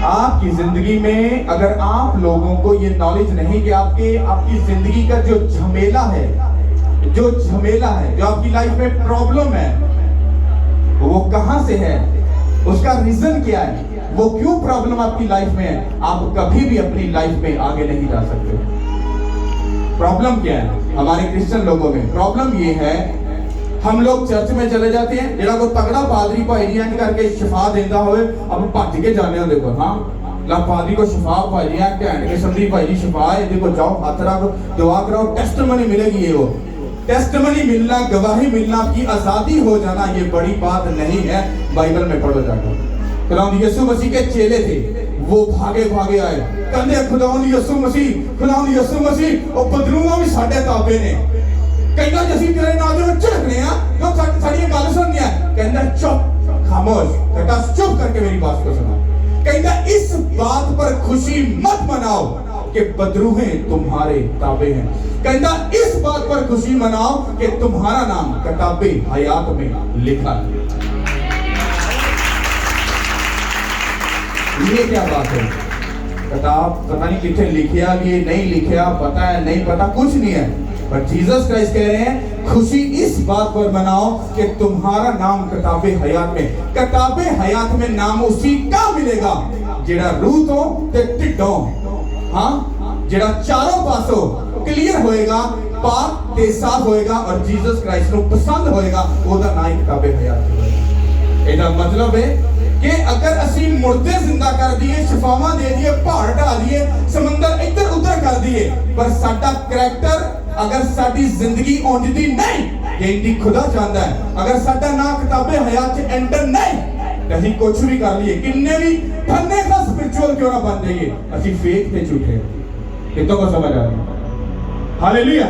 आपकी जिंदगी में अगर आप लोगों को ये नॉलेज नहीं कि आपकी जिंदगी का जो झमेला है, जो आपकी लाइफ में प्रॉब्लम है, वो कहां से है, उसका रीजन क्या है, वो क्यों प्रॉब्लम आपकी लाइफ में है, आप कभी भी अपनी लाइफ में आगे नहीं जा सकते। प्रॉब्लम क्या है हमारे क्रिश्चियन लोगों में? प्रॉब्लम ये है, हम लोग चर्च में चले जाते हैं, जेड़ा को तगड़ा पादरी भाई जी इंज करके शिफा देता होवे, अब भज के जाने हो, देखो हाँ ला पादरी को शिफा भाई जी घैंट किस्म दी भाई जी शिफा है, देखो जाओ हाथ रखो दुआ कराओ, टेस्टमनी मिलेगी। ये वो टेस्टमनी मिलना, गवाही मिलना, आपकी आजादी हो जाना ये बड़ी बात नहीं है। बाइबल में पढ़ो जाकर, खुदावंद यीशु मसीह के चेले थे, वो भागे भागे आए, कहते खुदावंद यीशु मसीह और बदरूआ भी साडे ताबे ने, कहना जसी तेरे नाम में झड़कने आ, जो साड़ी गल सुननी है, कहना चुप खामोश, कहता चुप करके मेरी बात को सुनो। कहना इस बात पर खुशी मत मनाओ कि बदरूहे तुम्हारे ताबे हैं, कहना इस बात पर खुशी मनाओ कि तुम्हारा नाम किताबे हयात में लिखा है। ये क्या बात है? किताब पता नहीं कितने लिखिया, ये नहीं लिखिया, पता है नहीं पता, कुछ नहीं है, पर जीसस क्राइस्ट कह रहे हैं खुशी इस बात पर मनाओ कि तुम्हारा नाम किताबे हयात में, किताबे हयात में नाम उसी का मिलेगा जेड़ा रूह तो ते टिड्डों, हाँ जेड़ा चारों पासों क्लियर होएगा, पाक ते साफ होएगा और जीसस क्राइस्ट को पसंद होएगा, ओदा नाम किताबे हयात होएगा। एदा मतलब है कि अगर असी मुर्दे जिंदा कर दिए, शिफावां दे दिए, पहाड़ ढा दिए, समंदर इधर उधर कर दिए, पर साडा करैक्टर अगर साडी जिंदगी औंजदी नहीं, जेंदी खुदा चाहता है, अगर साडा ना किताबे हयात च एंटर नहीं, तो असी कुछ भी कर लिए, किन्ने भी धन्ने का स्पिरिचुअल क्यों ना बन जाइए, असी फेक ते झूठे। कितनों को समझ आ रही है? हालेलुया।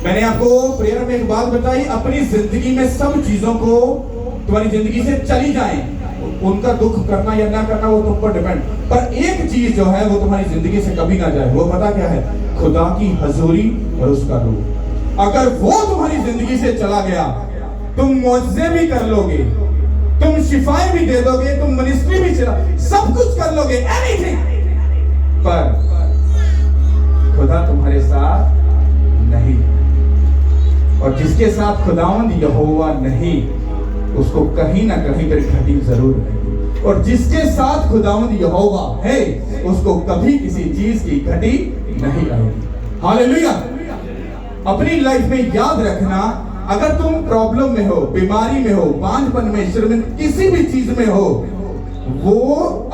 मैंने आपको प्रेयर में एक बात बताई, अपनी जिंदगी में सब चीजों को तुम्हारी जिंदगी से चली जाए, उनका दुख करना या ना करना वो तुम पर डिपेंड, पर एक चीज जो है वो तुम्हारी जिंदगी से कभी ना जाए, वो पता क्या है? खुदा की हजूरी और उसका रूह। अगर वो तुम्हारी जिंदगी से चला गया, तुम मौजज़े भी कर लोगे, तुम शिफाएं भी दे दोगे, तुम मिनिस्ट्री भी चला, सब कुछ कर लोगे, एनीथिंग, पर खुदा तुम्हारे साथ नहीं। और जिसके साथ खुदावंद यहोवा नहीं, उसको कहीं ना कहीं पर घटी जरूर है, और जिसके साथ खुदावंद यहोवा है, उसको कभी किसी चीज की घटी नहीं आएगी। हालेलुया। अपनी लाइफ में याद रखना, अगर तुम प्रॉब्लम में हो, बीमारी में हो, बांझपन में, शर्मिंदा किसी भी चीज में हो, वो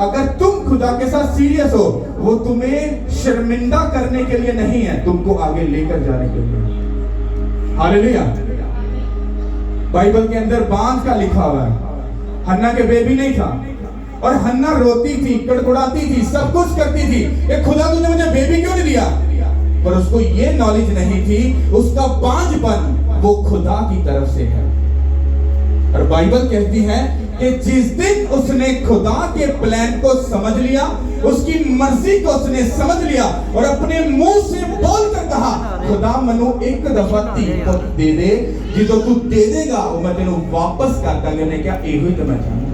अगर तुम खुदा के साथ सीरियस हो, वो तुम्हें शर्मिंदा करने के लिए नहीं है, तुमको आगे लेकर जाने के लिए। हालेलुया। बाइबल के अंदर बांझ का लिखा हुआ है, हन्ना के बेबी नहीं था, और हन्ना रोती थी, कड़कड़ाती थी, सब कुछ करती थी, ये खुदा तूने मुझे बेबी क्यों नहीं दिया? पर उसको ये नॉलेज नहीं थी, उसका बांझपन वो खुदा की तरफ से है। और बाइबल कहती है कि जिस दिन उसने खुदा के प्लान को समझ लिया, उसकी मर्जी को उसने समझ लिया और अपने मुंह से बोलकर कहा, खुदा मनु एक दफा तीन दे दे, जो तू दे देगा वो मैं तेनू वापस कर दूंगा। ने क्या एहो ही तो मैं चाहना,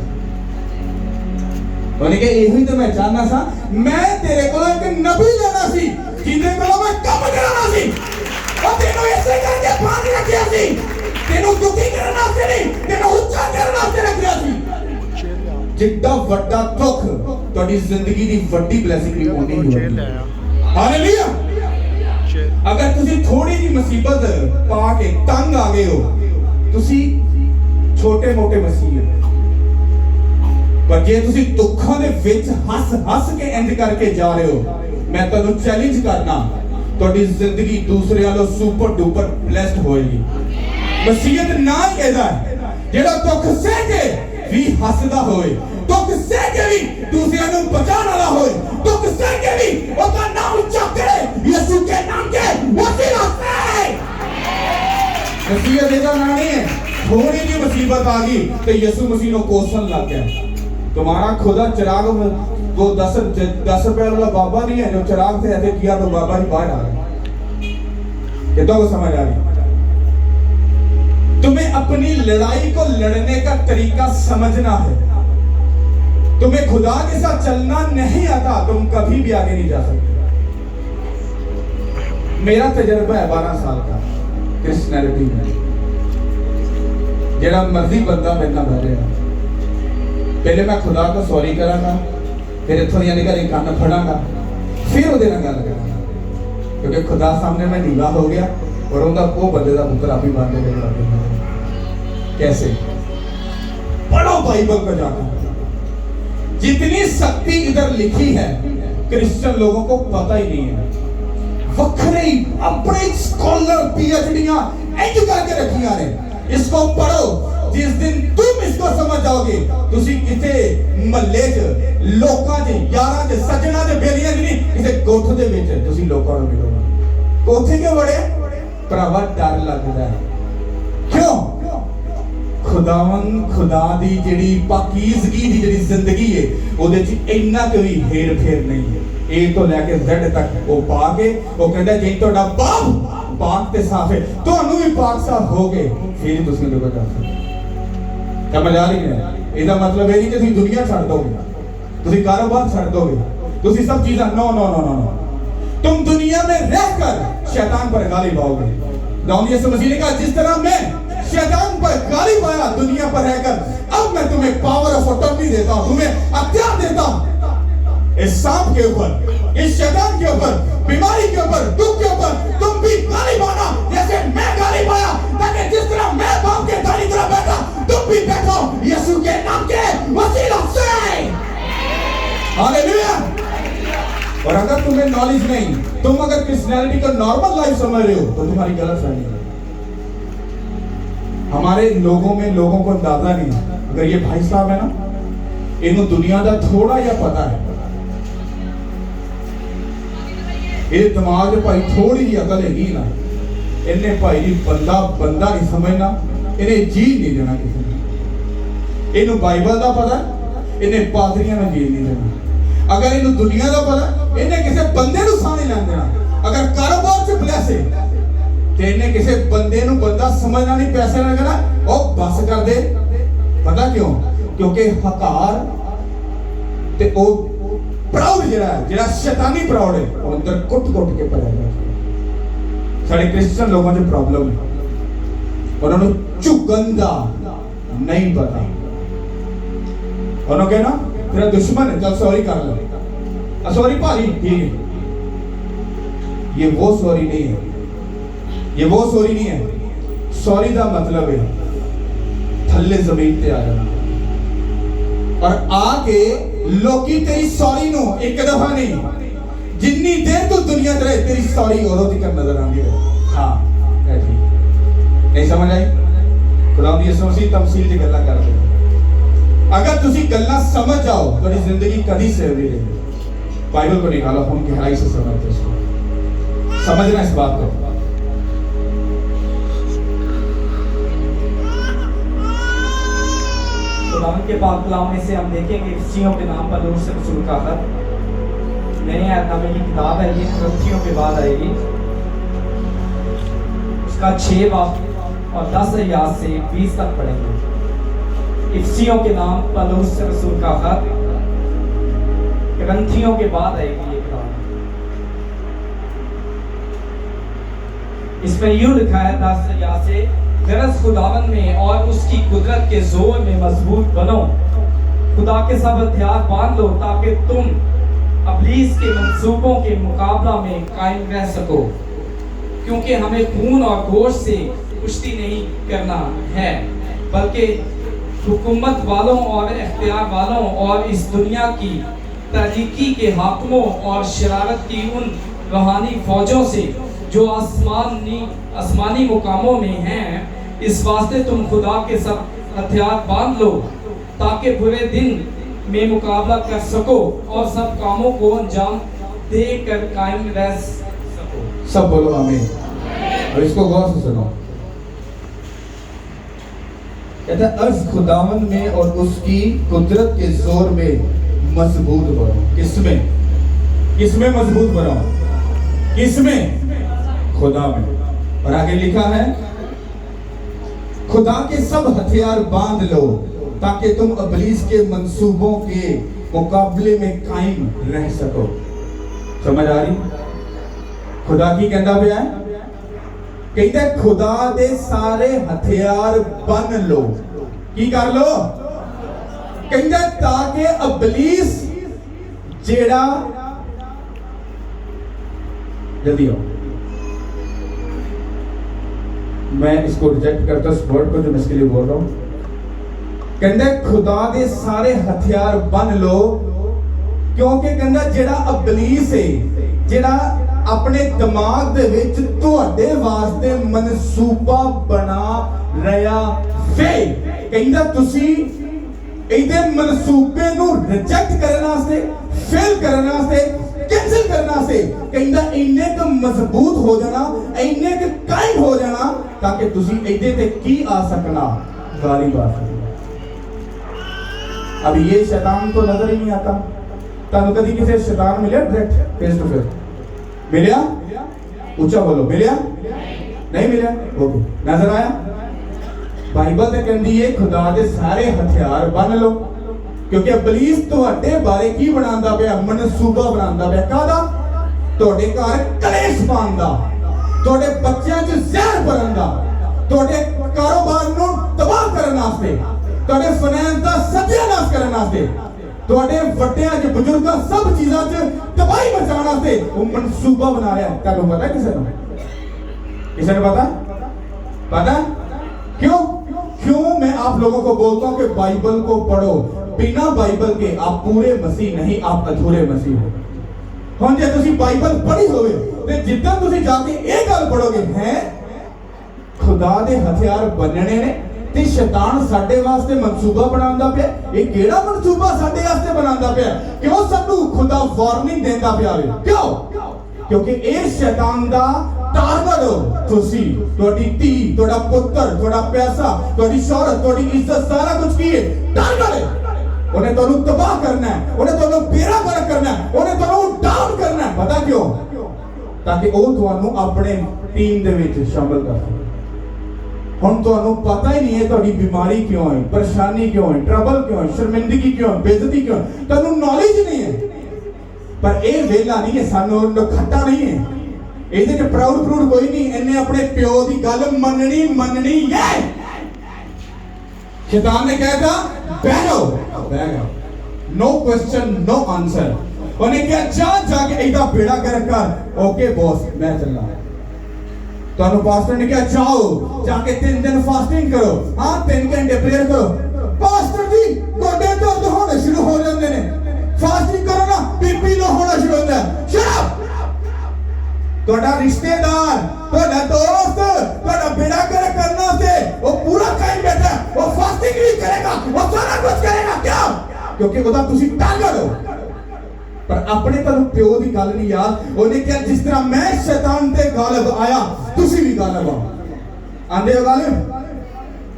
उन्होंने कहा एहो ही तो मैं चाहना सा, मैं तेरे को एक नबी लेना सी, जिंदे को मैं कम कराना सी, और तेनू ऐसे करके बांध रखिया सी, तेनू दुखी करना से नहीं, तेनू ऊंचा करना से रखिया सी। जितना बड़ा दुख तुम्हारी जिंदगी की बड़ी ब्लेसिंग भी होनी है। हालेलुया। अगर तुसी थोड़ी जी मुसीबत पा के तंग आ गए हो, तुसी छोटे मोटे मसीह, पर जे तुसी दुखों दे विच हस हस के एंड करके जा रहे हो, मैं तुहानू चैलेंज करना, तुहाडी जिंदगी दूसरे वालों सुपर डुपर ब्लेस्ड होएगी। मसीहत ना ही एदा जेड़ा दुख सह के भी हसदा होए, दुख सह के भी दूसरे नू बचाने वाला होए, दुख सह के भी उसका नाम उच्चा करे, यीशु के नाम के वसीला से। मसीहत एदा ना नहीं है, थोड़ी सी मुसीबत आ गई तो यीशु मसीह को कोसन लग गया। तुम्हारा खुदा चिराग वो 10 रुपए वाला बाबा नहीं है जो चिराग से ऐसे किया तो बाबा ही बाहर आ गया। कितना को समझ आ रही? तुम्हें अपनी लड़ाई को लड़ने का तरीका समझना है। तुम्हें खुदा के साथ चलना नहीं आता, तुम कभी भी आगे नहीं जा सकते। मेरा तजर्बा है 12 साल का क्रिश्चियनिटी में। जेड़ा मर्जी बंदा मेरे नाल बह रहा, पहले मैं खुदा को सॉरी करांगा, फिर इत्थों दी घरे कन्न फड़ांगा, फिर उहदे नाल गल करांगा, क्योंकि खुदा सामने मैं नीवा हो गया और उनका वो बंदे का पुत्र आप ही बनने लगे। कैसे? पढ़ो बाइबल को जाकर। जितनी शक्ति इधर लिखी है क्रिश्चियन लोगों को पता ही नहीं है। वखरे अपने स्कॉलर पीएचडीयां इंज करके रखियां ने। इसको पढ़ो, जिस दिन तुम इसको समझ जाओगे, तुसी किते महल्ले च लोकां च यारां च सज्जणा च बेलियां च नहीं, किते कोठ दे विच तुसी लोकां नूं मिलोगे। कोठे क्यों बड़े भरावा? डर लगदा है। क्यों? खुदा दी जेड़ी पाकीज़गी दी जेड़ी जिंदगी है ओदे च इन्ना कोई हेर फेर नहीं है। ए तो लेके जेड तक वो पाके वो कहंदा जे तोड़ा बाप पाक ते साफ है, तुहानू भी पाक साफ हो गए, फिर तुसीं लोग कर सकते। समझ आ रही है? ਇਹਦਾ मतलब ਇਹ ਨਹੀਂ ਕਿ ਤੁਸੀਂ ਦੁਨੀਆ ਛੱਡ ਦੋਗੇ, ਤੁਸੀਂ ਕਾਰੋਬਾਰ ਛੱਡ दोगे, ਤੁਸੀਂ सब चीज़ां no no no no no. तुम दुनिया में रहकर शैतान पर गाली पाओगे। दाऊद यीशु मसीह ने कहा, जिस तरह मैं शैतान पर गाली पाया दुनिया पर रहकर, अब मैं तुम्हें पावर ऑफ अटॉर्नी देता हूं, तुम्हें अख्तियार देता हूं इस सांप के ऊपर, इस शैतान के ऊपर, बीमारी के ऊपर, दुख के ऊपर। तुम भी गाली पाना जैसे मैं गाली पाया, ताकि जिस तरह मैं बाप के दाहिनी तरफ बैठा, तुम भी बैठो यीशु के नाम के वसीला से। हालेलुया। और अगर तुम्हें नॉलेज नहीं, तुम अगर क्रिश्चियनिटी को नॉर्मल लाइफ समझ रहे हो, तो तुम्हारी गलत फहमी है। हमारे लोगों में लोगों को अंदाजा नहीं है। अगर ये भाई साहब है ना, इन्हों दुनिया का थोड़ा या पता है, ये दिमाग भाई थोड़ी जी अकल हैगी ना, इन्हें भाई जी बंदा बंदा नहीं समझना, इन्हें जी नहीं देना किसी ने। इन्हों बाइबल का पता, इन्हें पादरियां में जी नहीं देना। अगर इन्हों दुनिया का पता, इन्हें किसी बंदे को साह नहीं लेन देना। अगर कारोबार से ब्लेस है तेने किसी बंदे नु बंदा समझना नहीं, पैसे ना कहना ओ बस कर दे। पता क्यों? क्योंकि हकार ते ओ प्राउड जेड़ा शैतानी प्राउड है, वो अंदर कुट-कुट के भरा है। सारे क्रिश्चियन लोगों में प्रॉब्लम है, उन्होंने चुगंदा नहीं पता। उन्होंने कहना तेरा दुश्मन है, चल सॉरी कर ले। सॉरी भाई ठीक है, ये वो सॉरी नहीं है, ये वो सॉरी नहीं है। सॉरी का मतलब है थल्ले जमीन पे आ जाना और आके लोकी तेरी सॉरी नो एक दफा नहीं, जिन्नी देर तू दुनिया ते रहे तेरी सॉरी उदों तक नजर आंदी रहे। हाँ ठीक नहीं समझ आई? खुदा दी यसोसी तमसील दी गल्लां करदे। अगर तुसी गल्लां समझ जाओ तो जिंदगी कभी से नहीं रहेगी। बाइबल को निकालो, हम गहराई से समझते हैं, समझना इस बात को। खुदावंद के पाक कलाम में से हम देखेंगे इफ्सियों के नाम पर लूट से रसूल का खत, नए अहदनामे की किताब है, ये इफ्सियों के बाद आएगी। उसका 6 बाब और 10 आयत से 20 तक पढ़ेंगे। इफ्सियों के नाम पर लूट से रसूल का खत, ग्रंथियों के बाद आएगी ये किताब। इसमें यूं लिखा है 10 आयत से, गरज खुदावन में और उसकी कुदरत के जोर में मजबूत बनो, खुदा के सब हथियार बांध लो, ताकि तुम अबलीस के मंसूबों के मुकाबला में कायम रह सको। क्योंकि हमें खून और गोश्त से कुश्ती नहीं करना है, बल्कि हुकूमत वालों और इख्तियार वालों और इस दुनिया की तारीकी के हाकिमों और शरारत की उन रूहानी फौजों से जो आसमानी मुकामों में हैं। इस वास्ते तुम खुदा के सब हथियार बांध लो, ताकि बुरे दिन में मुकाबला कर सको और सब कामों को अंजाम देकर कायम रह सको। सब बोलो आमीन। और इसको गौर से सुनो। कहता है अर्ज खुदावन में और उसकी कुदरत के जोर में मजबूत बनो। किसमें? किसमें मजबूत बनो? किसमें? खुदा में। और आगे लिखा है खुदा के सब हथियार बांध लो, ताकि तुम इब्लीस के मंसूबों के मुकाबले में कायम रह सको। समझ आ रही? खुदा की कहता पिया है, कहते खुदा दे सारे हथियार बन लो। की कर लो? कहते ताकि इब्लीस जेड़ा, जल्दी आओ, मैं इसको रिजेक्ट करता इस वर्ड को जो मैं इसके लिए बोल रहा हूं। कहते खुदा दे सारे हथियार बन लो, क्योंकि कहता जेड़ा इब्लीस है, जेड़ा अपने दिमाग दे विच तुहाडे वास्ते मनसूबा बना रहा वे, कहता तुसी इहदे मनसूबे नूं रिजेक्ट करने वास्ते, फेल करने वास्ते, कैंसिल करने वास्ते कहता इन्ने क मजबूत हो जाना, इन्ने क कायम हो जाना, ताकि तुसी इहदे ते की आ सकना, गालिब आ सकना। अब ये शैतान को नजर ही नहीं आता। तानू कभी किसी शैतान मिले डायरेक्ट फेस टू फेस? मिलिया? ऊंचा बोलो, मिलिया? नहीं मिलिया? ओके, नजर आया? बाइबल ते कहंदी है खुदा दे सारे हथियार बन लो, क्योंकि इब्लीस तुहाडे बारे की बनांदा पिया? मनसूबा बनांदा पिया। कादा? तुहाडे घर कलेश पाउण दा, तुहाडे बच्चों च जहर भरन दा, तुहाडे कारोबार नूं तबाह करन वास्ते, तुहाडे फाइनेंस दा सत्यानाश करन वास्ते, तुहाडे वड्डियां च बुजुर्गां सब चीज़ां च तबाही मचाउण वास्ते वो मनसूबा बना रहा है। तुहानूं पता किसे नूं? किसे नूं पता? पता? क्यों? क्यों मैं आप लोगों को बोलता हूं कि बाइबल को पढ़ो। बिना बाइबल के आप पूरे मसीह नहीं, आप अधूरे मसीह हो। हुण जे तुसीं बाइबल पढ़ी होवे ते जिद्दां तुसीं जाके ये गल पढ़ोगे हैं खुदा दे हथियार बनने ने ते शैतान साडे वास्ते मनसूबा बनांदा पिया। ये केड़ा मनसूबा साडे वास्ते बनांदा पिया? क्यों सानू खुदा वार्निंग देंदा पिया वे? क्यों? क्योंकि ये शैतान दा टारगेट हो तुसी, तुहाडी धी, तुहाडा पुत्र, तुहाडा पैसा, तुहाडी शोहरत, तुहाडी इज्जत, सारा कुछ की है टारगेट है। उन्हें तुहानू तबाह करना है, उन्हें तुहानू बेड़ा गर्क करना है, उन्हें तुहानू डाउन करना है। पता क्यों? ताकि वो तुहानू अपने टीम दे विच शामिल कर सके। हुण तुहानू पता ही नहीं है तुहाडी बीमारी क्यों है, परेशानी क्यों है, ट्रबल क्यों है, शर्मिंदगी क्यों है, बेइज्जती क्यों है, तुहानू नॉलेज नहीं है। पर ये वेला नहीं है, सानू खट्टा नहीं है, ਇਹਦੇ ਚ ਪ੍ਰਾਊਡ ਕੋਈ ਨਹੀਂ। ਇਹਨੇ ਆਪਣੇ ਪਿਓ ਦੀ ਗੱਲ ਮੰਨਣੀ ਹੈ। शैतान ने कहता बैठो, नो क्वेश्चन नो आंसर। उन्हें क्या जाके इधर बेड़ा कर ओके बॉस मैं चलना। तो पास्टर ने क्या जाओ जाके 3 दिन फास्टिंग करो, हाँ 3 घंटे प्रेयर करो। पास्टर जी गोडे दर्द होने शुरू हो जाते हैं, फास्टिंग करो ना बीपी लो होना शुरू होता है। Shut up. ਤੁਹਾਡਾ ਰਿਸ਼ਤੇਦਾਰ, ਤੁਹਾਡਾ ਦੋਸਤ, ਤੁਹਾਡਾ बेड़ा गर्क करना से वो पूरा टाइम बैठा, वो फास्टिंग भी करेगा, वो सारा कुछ करेगा। क्यों? क्योंकि ਉਹਦਾ ਤੁਸੀਂ टारगेट हो। पर अपने ਤੁਹਾਨੂੰ ਪਿਓ ਦੀ ਗੱਲ ਨਹੀਂ ਯਾਦ। ਉਹਨੇ ਕਿਹਾ ਜਿਸ ਤਰ੍ਹਾਂ ਮੈਂ ਸ਼ੈਤਾਨ ਤੇ ਗਾਲਿਬ ਆਇਆ ਤੁਸੀਂ ਵੀ ਗਾਲਿਬ ਆਓ। ਆਂਦੇ ਹੋ ਗਾਲਿਬ?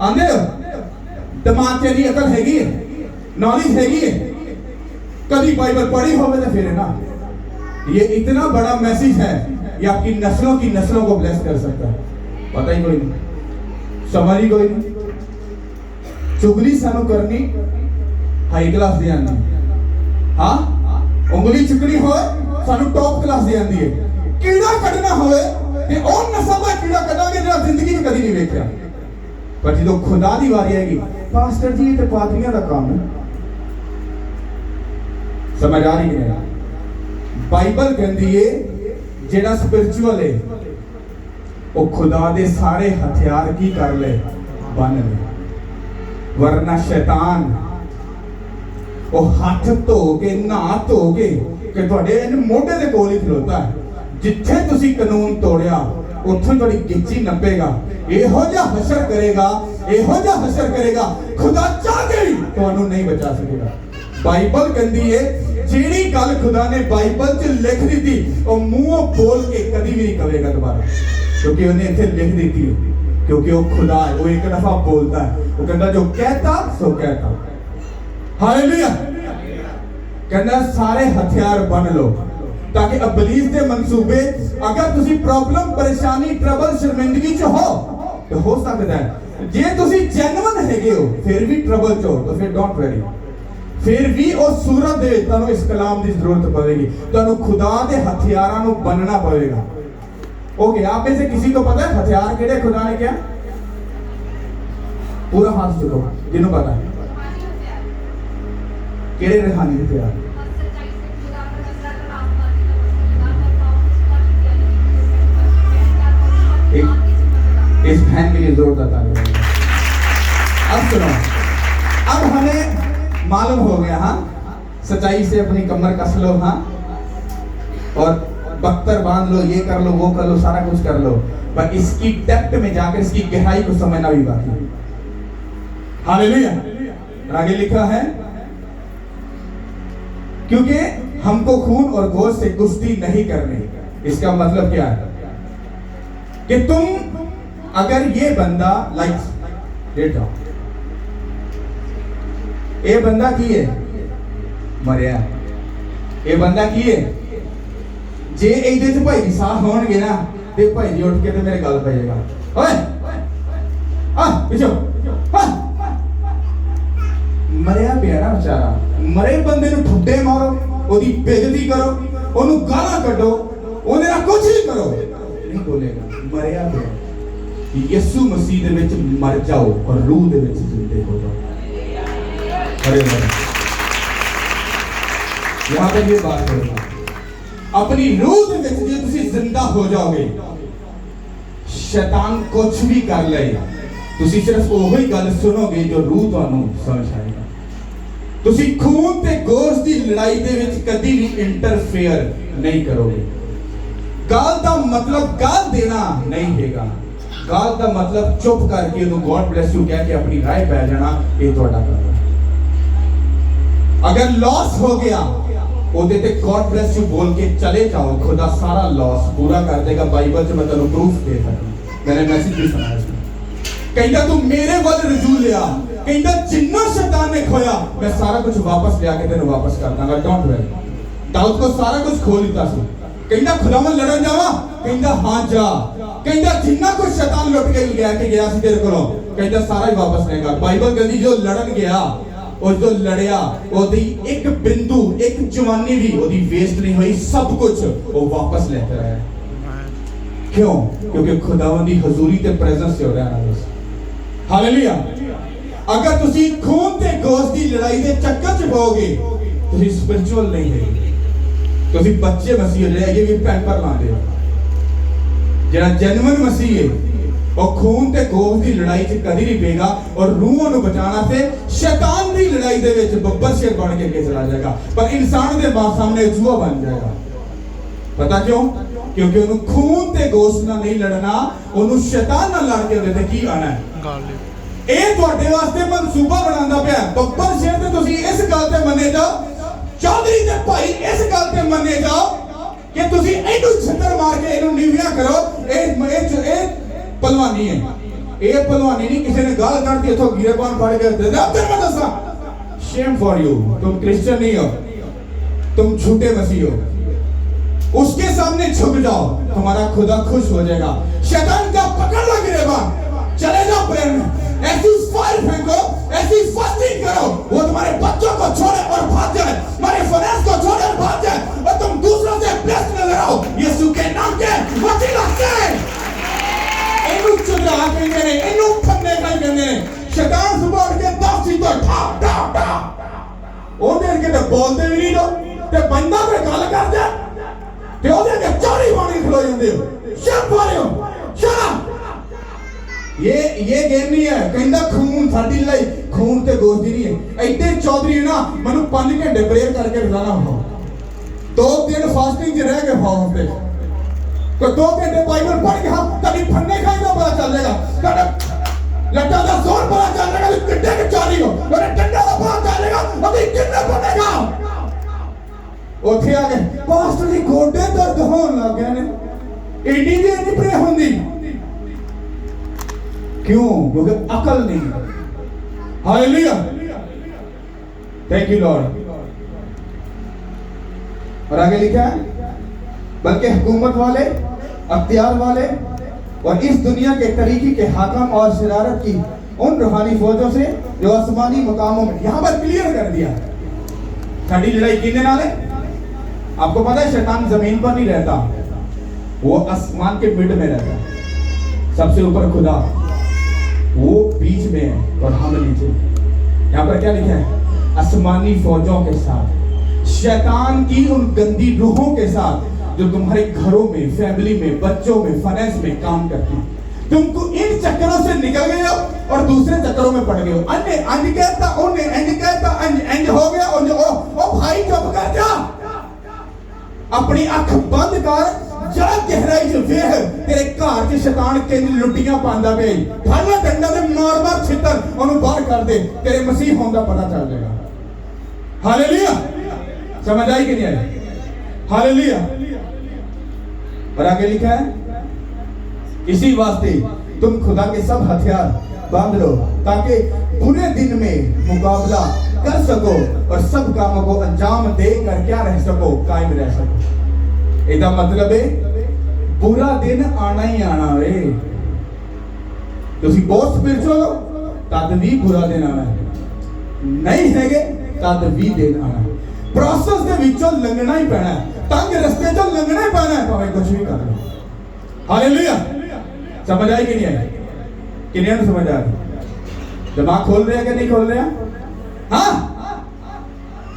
ਆਂਦੇ ਹੋ? ਦਿਮਾਗ 'ਚ ਦੀ ਅਕਲ ਹੈਗੀ ਹੈ, ਨੌਲੇਜ ਹੈਗੀ ਹੈ, कभी बाइबल पढ़ी होवे तो फिर ना ये इतना बड़ा मैसेज है, ये आपकी नस्लों की नस्लों को ब्लेस कर सकता है। पता ही कोई नहीं, समझ ही कोई नहीं। चुगली सानू करनी हाई क्लास दी आंदी, हाँ उंगली चुकनी होए सानू टॉप क्लास दी आंदी है। कीड़ा कटना होए ते ओ नस्ल दा कीड़ा कटांगे जेड़ा जिंदगी में कदी नहीं वेखिया। पर जो खुदा दी वारी आएगी, पास्टर जी ये तो पादरियां दा काम है। समझ आ रही है? बाइबल कहती है जेड़ा स्पिरिचुअल है वो खुदा दे सारे हथियार की कर ले बन ले, वरना शैतान वो हाथ धो के नहा धो के तुहाडे मोढे दे कोल ही खलोता है। जिथे तुसी कानून तोड़िया उत्थों तुहाडी गिच्ची नपेगा, इहो जिहा हशर करेगा, इहो जिहा हशर करेगा, खुदा चाह के भी तुहानू नहीं बचा सकेगा। बाइबल कहती है ਜਿਹੜੀ ਗੱਲ खुदा ने बाइबल च लिख दी थी वो मुंहों बोल के कभी भी नहीं कहेगा दोबारा, क्योंकि उन्हें इथे लिख दी थी, क्योंकि वो खुदा है, वो एक दफा बोलता है, वो कहता जो कहता सो कहता। हालेलुया। कहता सारे हथियार बन लो ताकि इब्लीस के मंसूबे, अगर तुसी प्रॉब्लम परेशानी ट्रबल शर्मिंदगी च हो तो हो सकता है ਜੇ ਤੁਸੀਂ ਜੈਨੂਇਨ ਹੈਗੇ ਹੋ ਫਿਰ ਵੀ ਟਰਬਲ ਚ ਹੋ ਤਾਂ ਫਿਰ ਡੋਂਟ ਵੈਰੀ, ਫਿਰ ਵੀ ਉਸ ਸੂਰਤ ਦੇ ਵਿੱਚ ਤੁਹਾਨੂੰ ਇਸ ਕਲਾਮ ਦੀ ਜ਼ਰੂਰਤ ਪਵੇਗੀ, ਤੁਹਾਨੂੰ ਖੁਦਾ ਦੇ ਹਥਿਆਰਾਂ ਨੂੰ ਬੰਨਣਾ ਪਵੇਗਾ। ओके, आप में से किसी को पता है हथियार केड़े खुदा ने क्या? पूरा हाथ चुको जिन्हों पता है केड़े रूहानी हथियार। इस बहन के लिए जोर देता है। अब सुनो, अब हमें मालूम हो गया, हाँ, सच्चाई से अपनी कमर कस लो, हाँ, और बख्तर बांध लो, ये कर लो, वो कर लो, सारा कुछ कर लो, पर इसकी डेप्थ में जाकर इसकी गहराई को समझना भी बाकी है। हालेलुया। आगे लिखा है, क्योंकि हमको खून और गोश्त से कुश्ती नहीं करनी। इसका मतलब क्या है कि तुम अगर ये बंदा लेट जाओ, ये बंदा की है मरिया, ये बंदा की है जे ਇਹਦੇ ਚ ਭਾਈ ਦੀ ਸਾਹ ਹੋਣਗੇ ਨਾ ਤੇ ਭਾਈ ਜੀ ਉੱਠ ਕੇ ਤੇ ਮੇਰੇ ਗੱਲ ਪੈ ਜਾਏਗਾ, ਓਏ ਆ ਪਿੱਛੇ ਮਰਿਆ ਪਿਆ ਨਾ ਵਿਚਾਰਾ, ਮਰੇ ਬੰਦੇ ਨੂੰ ਠੁੱਡੇ ਮਾਰੋ, ਉਹਦੀ ਬੇਇੱਜ਼ਤੀ ਕਰੋ, ਉਹਨੂੰ ਗਾਲਾਂ ਕੱਢੋ, ਉਹਦੇ ਨਾਲ ਕੁਝ ਵੀ ਕਰੋ, ਨਹੀਂ ਬੋਲੇਗਾ। ਮਰਿਆ ਪਿਆ, ਯਿਸੂ ਮਸੀਹ ਦੇ ਵਿੱਚ ਮਰ ਜਾਓ ਔਰ ਰੂਹ ਦੇ ਵਿੱਚ ਜ਼ਿੰਦੇ ਹੋ ਜਾਓ। अरे यहाँ पे ये बात है, अपनी रूह ਦੇ ਵਿੱਚ ਜੇ ਤੁਸੀਂ ਜ਼ਿੰਦਾ ਹੋ ਜਾਓਗੇ, ਸ਼ੈਤਾਨ ਕੁਝ ਵੀ ਕਰ ਲਏ, ਤੁਸੀਂ ਸਿਰਫ ਉਹੀ ਗੱਲ ਸੁਣੋਗੇ ਜੋ ਰੂਹ ਤੁਹਾਨੂੰ ਸਮਝ ਆਏਗਾ। ਤੁਸੀਂ ਖੂਨ ਤੇ ਗੋਸ਼ਤ ਦੀ ਲੜਾਈ ਦੇ ਵਿੱਚ ਕਦੀ ਵੀ ਇੰਟਰਫੇਅਰ ਨਹੀਂ ਕਰੋਗੇ। ਗਾਲ ਦਾ ਮਤਲਬ ਗਾਲ ਦੇਣਾ ਨਹੀਂ ਹੈਗਾ, ਗਾਲ ਦਾ ਮਤਲਬ ਚੁੱਪ ਕਰਕੇ ਉਹਨੂੰ ਗॉड ਬlesਸ ਯੂ ਕਹਿ ਕੇ ਆਪਣੀ ਰਾਹ ਪੈ ਜਾਣਾ, ਇਹ ਤੁਹਾਡਾ ਕੰਮ ਹੈ। अगर लॉस हो गया ओदे ते गॉड ब्लेस यू बोल के चले जाओ, खुदा सारा लॉस पूरा कर देगा। बाइबल से मैं तेन प्रूफ दे सकता, मैंने मैसेज भी सुनाया। कहता तू मेरे वल रजू लिया, कहता जिन्ना शैतान ने खोया मैं सारा कुछ वापस लिया के तेन वापस कर दूंगा, डोंट वरी। दाऊद को सारा कुछ खो लिया सी, कहता खुदावन लड़न जावा, कहता हां जा, कहता जिन्ना कुछ शैतान लुट के लेके गया सी तेरे कोलों, कहता सारा ही वापस लेगा। बाइबल कहती जो लड़न गया और जो लड़िया ओदी एक बिंदु एक जवानी भी ओदी वेस्ट नहीं हुई, सब कुछ वो वापस लेकर आया। क्यों? क्योंकि खुदावंद दी हजूरी ते प्रेजेंस से हो रहा है। हालेलुया। अगर तुसी खून ते गोश्त दी लड़ाई दे चक्कर च पोगे, तुसी स्पिरिचुअल नहीं है, तुसी बच्चे मसीह रह गए भी पैंपर लांदे हो। जेड़ा जेन्युइन मसीह है और खून ते गोश्त दी लड़ाई च कदी नहीं पेगा, और रूह नूं बचाना से शैतान दी लड़ाई दे विच बब्बर शेर बन के अगे चला जाएगा, पर इंसान दे सामने जुआ बन जाएगा। पता क्यों? क्योंकि उन्होंने खून ते गोश्त नाल नहीं लड़ना, उन्होंने शैतान नाल लड़ के ओदे की आना है। ਇਹ ਤੁਹਾਡੇ ਵਾਸਤੇ ਮਨਸੂਬਾ ਬਣਾਉਂਦਾ ਪਿਆ। ਬੱਬਰ ਸ਼ੇਰ ਤੇ ਤੁਸੀਂ ਇਸ ਗੱਲ ਤੇ ਮੰਨੇ ਜਾਓ, ਚੌਧਰੀ ਤੇ ਭਾਈ ਇਸ ਗੱਲ ਤੇ ਮੰਨੇ ਜਾਓ ਕਿ ਤੁਸੀਂ ਇਹਨੂੰ ਛੱਤਰ ਮਾਰ ਕੇ ਇਹਨੂੰ ਨੀਵਿਆਂ ਕਰੋ। ਇਹ पहलवानी है, ये पहलवानी नहीं किसी ने गाल काट के इथों गिरेबान फाड़ के दे दे। तेरे मैं दसा, शेम फॉर यू, तुम क्रिश्चियन नहीं हो, तुम झूठे मसीह हो। उसके सामने झुक जाओ, तुम्हारा खुदा खुश हो जाएगा। शैतान का पकड़ लो गिरेबान, चले जाओ प्रेम में, ऐसी फायर फेंको, ऐसी फास्टिंग करो, वो तुम्हारे बच्चों को छोड़े और भाग जाए, तुम्हारे फाइनेंस को छोड़े और भाग जाए, और तुम दूसरों से ब्लेस्ड नजर आओ यीशु के नाम के वसीला से। ਇਹਨੂੰ ਚੁਗਾ ਕਹਿੰਦੇ ਨੇ, ਇਹਨੂੰ ਫੰਨੇ ਕਹਿੰਦੇ ਨੇ। ਸ਼ੈਤਾਨ ਸੁਭਾ ਉੱਠ ਕੇ 10 ਚੀਜ਼ਾਂ ਠਾ ਠਾ ਠਾ ਉਹਦੇ ਅੱਗੇ ਤੇ ਬੋਲਦੇ ਵੀ ਨਹੀਂ ਲੋ, ਤੇ ਬੰਦਾ ਕੋਈ ਗੱਲ ਕਰਦਾ ਤੇ ਉਹਦੇ ਅੱਗੇ ਚਾਰੀ ਬਾਣੀ ਖਲੋ ਜਾਂਦੇ ਹੋ। ਸ਼ਰਮ ਮਾਰਿਓ, ਸ਼ਰਮ। ये गेम नहीं है। कहता खून साडी लड़ाई खून ते गोश्त दी नहीं है। ऐडे चौधरी ना मैनू 5 घंटे प्रेयर करके बिताना हो, 2 दिन फास्टिंग च रह के खाओ हफ्ते, तो 2 घंटे बाइबल पढ़ के कभी फन्ने खाई का पता चल जाएगा, लट्टा का जोर पता चल जाएगा, कितने के चारी हो, और डंडा का पता चलेगा अभी कितने बनेगा। उठे आ गए पास्टर जी गोडे दर्द होने लग गए ने, एडी दी नहीं प्रे होंदी। क्यों? क्योंकि अकल नहीं। Hallelujah, thank you Lord. और आगे लिखा है बल्कि हुकूमत वाले, अख्तियार वाले, और इस दुनिया के तरीके के हाकम और शरारत की उन रूहानी फौजों से जो आसमानी मकामों में, यहां पर क्लियर कर दिया साड़ी लड़ाई किने नाल है। आपको पता है शैतान जमीन पर नहीं रहता, वो आसमान के मिड में रहता है, सबसे ऊपर खुदा, वो बीच में है और हम नीचे। यहां पर क्या लिखा है? आसमानी फौजों के साथ, शैतान की उन गंदी रूहों के साथ जो तुम्हारे घरों में, फैमिली में, बच्चों में, फाइनेंस में काम करती है। तुमको इन चक्करों से निकल गए हो और दूसरे चक्करों में पड़ गए हो। अन्य अंज कहता, उन्हें अंज कहता, अंज हो गया। ओ भाई चुप कर जा, अपनी अख बंद कर, जा गहराई च वेख, तेरे घर च शैतान किंज लुटियां पांदा पे, ढाला डंडा ते मार मार छितर ओनु बाहर कर दे, तेरे मसीह होने का पता चल जाएगा। हालेलुया, समझ आई कि नहीं आई? हालेलुया। और आगे लिखा है, इसी वास्ते तुम खुदा के सब हथियार बांध लो ताकि बुरे दिन में मुकाबला कर सको और सब कामों को अंजाम देकर क्या रह सको, कायम रह सको। इसका मतलब है बुरा दिन आना ही आना वे। तुसी बहुत स्पिरिचुअल हो तद भी बुरा दिन आना है, नहीं हैगे तद भी दिन आना है। प्रोसेस के विचों लंघना ही पैना है, तंग रस्ते चो लंघना ही पैना है, भावें कुछ भी कर लो। हालेलुया, समझ आई कि नहीं आई? किन्हीं ने समझ आ रही? दिमाग खोल रहे हैं कि नहीं खोल रहे हैं? हाँ,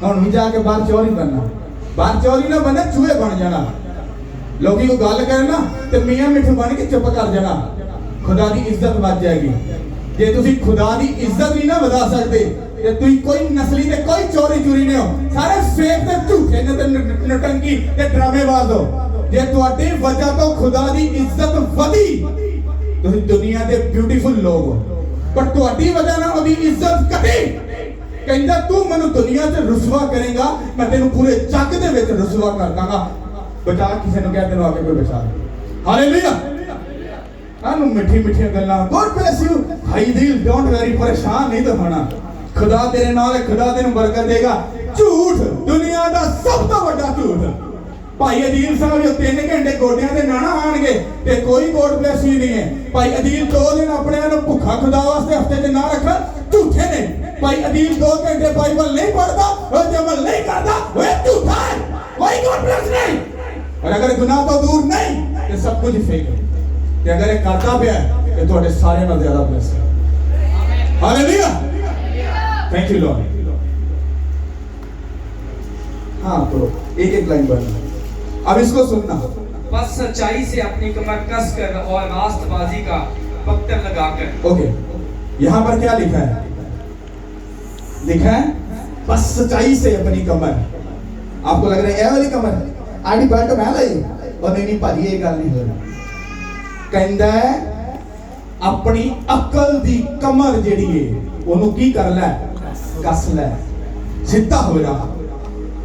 और भी जाके बाहर चोरी बनना, बाहर चोरी ना बनना, चूहे बन जाना, लोगों को गाल करना तो मियां मिठू बन के चुप कर जाना, खुदा की इज्जत बच जाएगी। जे तुसी खुदा की इज्जत नहीं ना बता सकते ते तुई कोई नस्ली ते कोई चोरी चोरी नहीं हो, सारे फेक ते झूठे ने ते नटंकी ते ड्रामेबाज हो। जे तुहाडी वजह तो खुदा की इज्जत वधी, तुसी दुनिया के ब्यूटीफुल लोग हो, पर तुहाडी वजह नाल ओदी इज्जत घटी। कहंदा तू मैनू दुनिया च रुसवा करेगा, मैं तेनू पूरे जग दे विच रुसवा कर दांगा। बचा किसी ने कह तेनू आके कोई बचा। हालेलुया, आनु मिठी मिठी गल्लां, गॉड ब्लेस यू भाई दिल, डोंट वेरी, परेशान नहीं तो होना, खुदा तेरे नाल है, खुदा तेनू बरकत देगा। झूठ दुनिया दा सब तो बड़ा झूठ। भाई अदील साहब जो 3 घंटे गोडियां ते नाना आणगे ते कोई गॉड ब्लेस यू नहीं है। भाई अदील 2 दिन अपने नु भुखा खुदा वास्ते हफ्ते च ना रख, झूठे ने। भाई अदील 2 घंटे बाइबल नहीं पढ़ता और जमल नहीं करता, वो झूठा है, कोई गॉड ब्लेस नहीं। और अगर गुनाह तो दूर नहीं तो सब कुछ फेक है। ते अगर ये करता पिया है तो ਤੁਹਾਡੇ सारे नाल ज्यादा ब्लेस है। Hallelujah, thank you Lord. हाँ, तो एक लाइन पढ़ना, अब इसको सुनना। बस सच्चाई से अपनी कमर कस कर और रास्तबाजी का पत्थर लगाकर। ओके, यहाँ पर क्या लिखा है? लिखा है बस सच्चाई से अपनी कमर। आपको लग रहा है ये वाली कमर आड़ी बैठ तो मैं लाई, और नहीं भाजी ये गल नहीं हो रही। कहंदा है अपनी अकल दी कमर जेड़ी है ओनू की कर लै, कस लै, सीधा हो जा।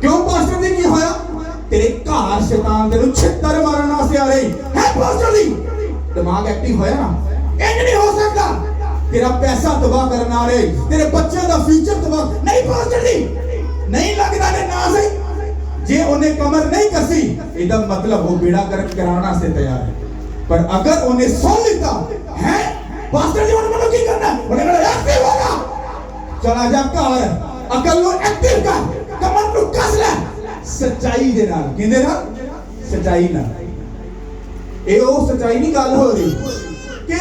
क्यों पास्टर जी की होया? तेरे घर शैतान तेनू छितर मारन वास्ते आ रही है। पास्टर जी दिमाग एक्टिव होया ना, इंज नहीं हो सकता। तेरा पैसा तबाह करने आ रहे, तेरे बच्चों का फ्यूचर तबाह नहीं। पास्टर जी नहीं लगता ने ना सही, जे उन्हें कमर नहीं कसी इसका मतलब वो बेड़ा गर्क कराना से तैयार है। पर अगर उन्हें सुन लेता है पास्टर जी उन्हें मतलब की करना, उन्हें कहना एक्टिव होगा, चला जा घर, अकल नु एक्टिव कर, कमर नु कस ले, सच्चाई दे नाल। किंदे नाल? सच्चाई नाल। ए ओ सच्चाई नहीं गल हो रही कि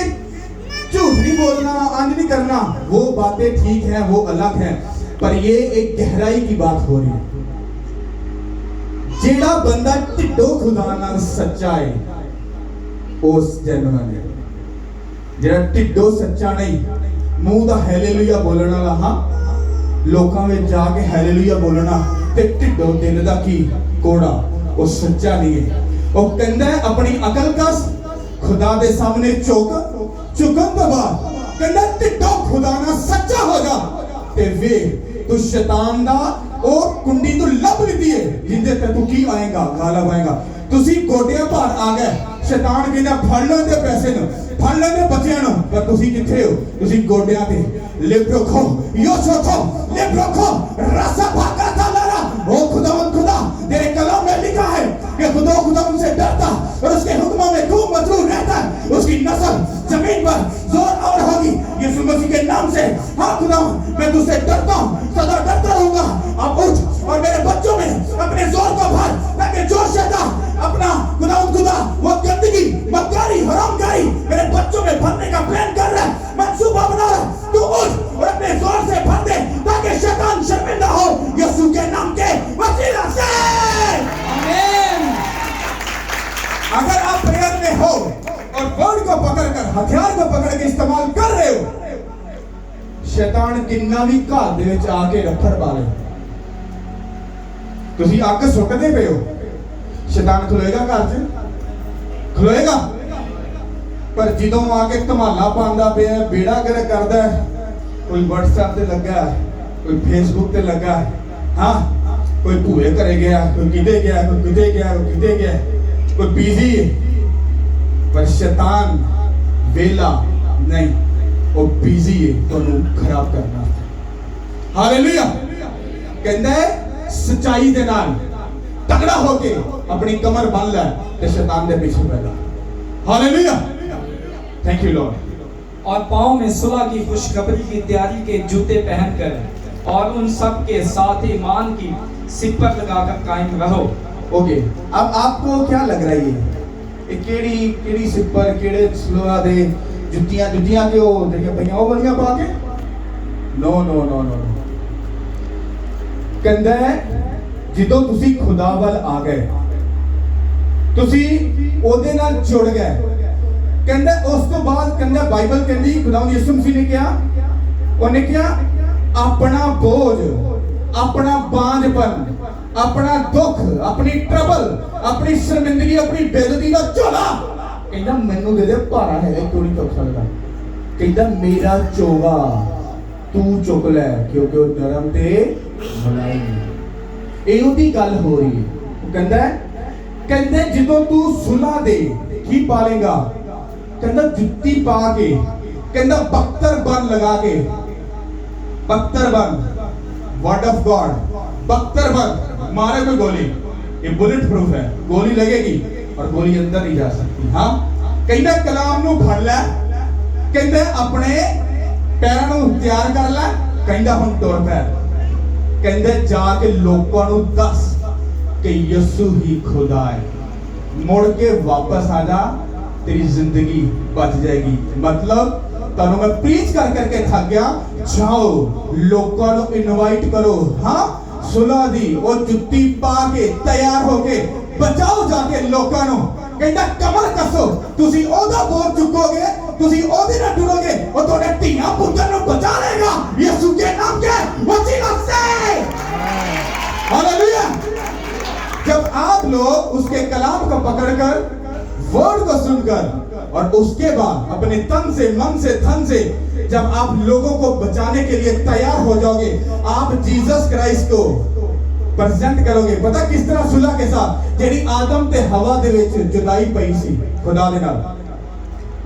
झूठ नहीं बोलना, अंज नहीं करना, वो बातें ठीक है, वो अलग है, पर ये एक गहराई की बात हो रही है। जेड़ा बंदा ढिडो खुदा नाल सच्चा है उस जेन्युइन है। जेड़ा ढिडो सच्चा नहीं, मुंह दा हालेलुया बोलण वाला, हां लोकां विच जाके हालेलुया बोलना ते ढिडो दिल दा की कोड़ा, वो सच्चा नहीं है। वो कहंदा है अपनी अकल कस, खुदा दे सामने झुकन तो बाद कहंदा ढिडो खुदा नाल सच्चा हो जा ते वे तू शैतान दा ओ कुंडी तो लब लीती है जिंदे ते तू की आएगा, गालब आएगा। तुसी गोडियां भार आ गए, शैतान कहंदा फड़ लो ते पैसे नु, फड़ लो ते बच्चियां नु, पर तुसी किथे हो? तुसी गोडियां ते लिप रखो, योशोखो लिप रखो, रसा भागा था लरा। ओ खुदावंद खुदा तेरे कलाम में लिखा है कि खुदा से डरता और उसके हुक्मों में खूब मसरूर रहता है, उसकी जमीन पर जोर और होगी यीशु मसीह के नाम से। हाँ खुदा, मैं तुझसे डरता हूँ, सदा डरता रहूंगा। अब उठ और मेरे बच्चों में अपने जोर को भर, ताकि जो शैतान अपना खुदा वो गंदगी, मक्कारी, हरामकारी मेरे बच्चों में भरने का प्लान कर रहा है, मंसूबा बना रहा है, तू उठ और अपने जोर से भर दे, ताकि शैतान शर्मिंदा हो यीशु के नाम के वसीला से। आमीन। अगर आप प्रेयर में हो और वर्ड को पकड़कर, हथियार को पकड़ के इस्तेमाल कर रहे हो, शैतान किन्ना भी घर दे विच आके रफड़ पा ले, तुसी आके सुटदे पे हो, शैतान खुलेगा घर च, खुलेगा। पर जिदों आके धमाला पांदा पे बेड़ा गर्क करदा है, कोई व्हाट्सएप ते लगा है, कोई फेसबुक ते लगा है, हाँ कोई भूए घरे गया, कोई किते गया, कोई किते गया, कोई किते गया, कोई बिजी है। पर शैतान वेला नहीं, वो बिजी है तुहानू खराब करना। हालेलुया। कहंदा है सच्चाई दे नाल तगड़ा होके अपनी कमर बांध ले ते शैतान दे पीछे पै जा। हालेलुया। Thank you Lord. और पाँव में सुलह की खुशखबरी की तैयारी के जूते पहनकर और उन सब के साथ ईमान की सिपर लगाकर कायम रहो। ओके, अब आपको क्या लग रहा है ये केड़ी केड़ी सिपर, केड़े सुलह दे जुत्तियां के ओ देखिए भैया ओ वालियां पा के? No no no no. कहंदा है ਜਦੋਂ ਤੁਸੀਂ ਖੁਦਾ ਵੱਲ ਆ ਗਏ, ਤੁਸੀਂ ਉਹਦੇ ਨਾਲ ਜੁੜ ਗਏ। ਕਹਿੰਦਾ ਉਸ ਤੋਂ ਬਾਅਦ ਕਹਿੰਦਾ ਬਾਈਬਲ ਕਹਿੰਦੀ ਖੁਦਾਵੰਦ ਯਿਸੂ ਮਸੀਹ ਨੇ ਕਿਹਾ, ਉਹਨੇ ਕਿਹਾ ਆਪਣਾ ਬੋਝ, ਆਪਣਾ ਬਾਂਝਪਨ, ਆਪਣਾ ਦੁੱਖ, ਆਪਣੀ ਟਰਬਲ, ਆਪਣੀ ਸ਼ਰਮਿੰਦਗੀ, ਆਪਣੀ ਬੇਇੱਜ਼ਤੀ ਦਾ ਝੋਲਾ ਕਹਿੰਦਾ ਮੈਨੂੰ ਦੇ ਦੇ, ਭਾਰਾ ਹੈ ਕਿਉਂ ਨਹੀਂ ਚੁੱਕ ਸਕਦਾ। ਕਹਿੰਦਾ ਮੇਰਾ ਚੋਗਾ ਤੂੰ ਚੁੱਕ ਲੈ ਕਿਉਂਕਿ ਉਹ ਨਰਮ ਤੇ ਮਲਾਈ। ਇਹ ਉਹਦੀ ਗੱਲ ਹੋ ਰਹੀ ਹੈ। ਉਹ ਕਹਿੰਦਾ ਜਦੋਂ ਤੂੰ ਸੁਲ੍ਹਾ ਦੇ ਕੀ ਪਾਲੇਗਾ, ਕਹਿੰਦਾ ਜੁੱਤੀ ਪਾ ਕੇ, ਕਹਿੰਦਾ बख्तर बन लगा के, बख्तर बन, वर्ड ऑफ गॉड, बख्तर बन, मारे कोई गोली, ये बुलेट प्रूफ है, गोली लगेगी और गोली अंदर नहीं जा सकती। हाँ कहता कलाम नू फड़ लै, कहता अपने पैरों नू तैयार कर लै, कहता हुण तुर पै, कहते जाके लोगों नू दस कि यीशु ही खुदा है, मुड़ के वापस आ जा, तेरी जिंदगी बच जाएगी। मतलब तनु मैं प्रीच कर करके थक गया, जाओ लोगों नू इनवाइट करो। हाँ सुलह दी वो जुत्ती पा के तैयार होके बचाओ जाके लोगों नू। कहता कमर कसो, तुसी ओदा बोझ चुकोगे, तुसी ओदे नाल टुरोगे, ओ तोड़े धीआं पुत्तर नू बचा लेगा यीशु के नाम के वसीला से। हालेलुया। जब आप लोग उसके कलाम को पकड़कर, वर्ड को सुनकर और उसके बाद अपने तन से, मन से, धन से जब आप लोगों को बचाने के लिए तैयार हो जाओगे, आप जीसस क्राइस्ट को प्रेजेंट करोगे। पता किस तरह सुलह के साथ, जेडी आदम ते हवा दे विच जुदाई पई सी खुदा दे नाल,